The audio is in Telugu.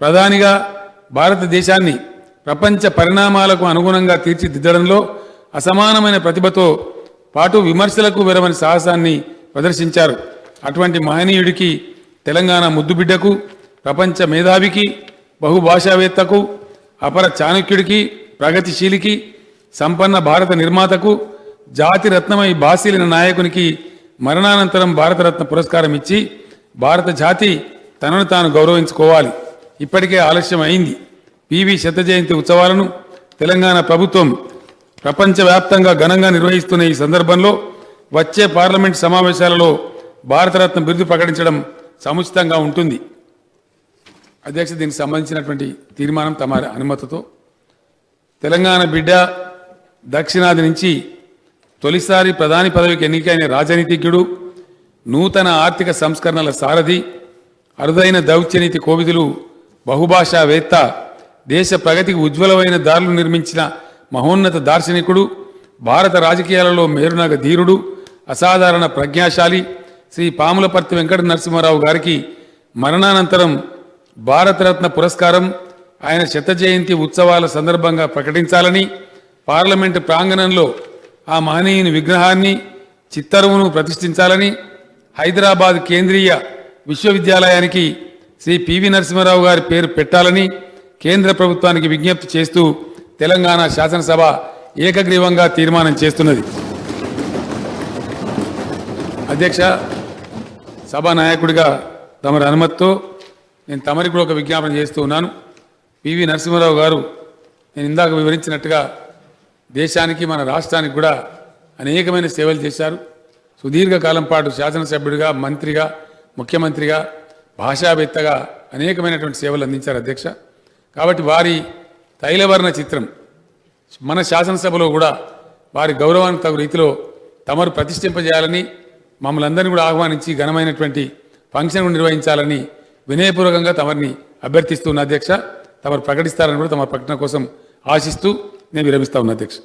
ప్రధానిగా భారతదేశాన్ని ప్రపంచ పరిణామాలకు అనుగుణంగా తీర్చిదిద్దడంలో అసమానమైన ప్రతిభతో పాటు విమర్శలకు వెరవని సాహసాన్ని ప్రదర్శించారు. అటువంటి మహనీయుడికి, తెలంగాణ ముద్దుబిడ్డకు, ప్రపంచ మేధావికి, బహుభాషావేత్తకు, అపర చాణక్యుడికి, ప్రగతిశీలికి, సంపన్న భారత నిర్మాతకు, జాతి రత్నమై బాసిలిన నాయకునికి మరణానంతరం భారతరత్న పురస్కారం ఇచ్చి భారత జాతి తనను తాను గౌరవించుకోవాలి. ఇప్పటికే ఆలస్యం అయింది. పివి శత జయంతి ఉత్సవాలను తెలంగాణ ప్రభుత్వం ప్రపంచవ్యాప్తంగా ఘనంగా నిర్వహిస్తున్న ఈ సందర్భంలో వచ్చే పార్లమెంట్ సమావేశాలలో భారతరత్న బిరుదు ప్రకటించడం సముచితంగా ఉంటుంది. అధ్యక్ష, దీనికి సంబంధించినటువంటి తీర్మానం తమ అనుమతితో తెలంగాణ బిడ్డ, దక్షిణాది నుంచి తొలిసారి ప్రధాని పదవికి ఎన్నికైన రాజనీతిజ్ఞుడు, నూతన ఆర్థిక సంస్కరణల సారథి, అరుదైన దౌత్యనీతి కోవిదులు, బహుభాషావేత్త, దేశ ప్రగతికి ఉజ్వలమైన దారులు నిర్మించిన మహోన్నత దార్శనికుడు, భారత రాజకీయాలలో మేరునగ ధీరుడు, అసాధారణ ప్రజ్ఞాశాలి శ్రీ పాములపర్తి వెంకట నరసింహారావు గారికి మరణానంతరం భారతరత్న పురస్కారం ఆయన శత జయంతి ఉత్సవాల సందర్భంగా ప్రకటించాలని, పార్లమెంటు ప్రాంగణంలో ఆ మహనీయుని విగ్రహాన్ని, చిత్తరువును ప్రతిష్ఠించాలని, హైదరాబాద్ కేంద్రీయ విశ్వవిద్యాలయానికి శ్రీ పివి నరసింహారావు గారి పేరు పెట్టాలని కేంద్ర ప్రభుత్వానికి విజ్ఞప్తి చేస్తూ తెలంగాణ శాసనసభ ఏకగ్రీవంగా తీర్మానం చేస్తున్నది. అధ్యక్ష, సభానాయకుడిగా తమరి అనుమతితో నేను తమరికి కూడా ఒక విజ్ఞాపన చేస్తూ ఉన్నాను. పివి నరసింహారావు గారు నేను ఇందాక వివరించినట్టుగా దేశానికి, మన రాష్ట్రానికి కూడా అనేకమైన సేవలు చేశారు. సుదీర్ఘకాలం పాటు శాసనసభ్యుడిగా, మంత్రిగా, ముఖ్యమంత్రిగా, భాషావేత్తగా అనేకమైనటువంటి సేవలు అందించారు అధ్యక్ష. కాబట్టి వారి తైలవర్ణ చిత్రం మన శాసనసభలో కూడా వారి గౌరవానికి తగు రీతిలో తమరు ప్రతిష్ఠింపజేయాలని, మమ్మల్ని అందరినీ కూడా ఆహ్వానించి ఘనమైనటువంటి ఫంక్షన్ నిర్వహించాలని వినయపూర్వకంగా తమరిని అభ్యర్థిస్తున్న అధ్యక్ష. తమరు ప్రకటిస్తారని కూడా తమ ప్రకటన కోసం ఆశిస్తూ నేను విరమిస్తా ఉన్నా అధ్యక్ష.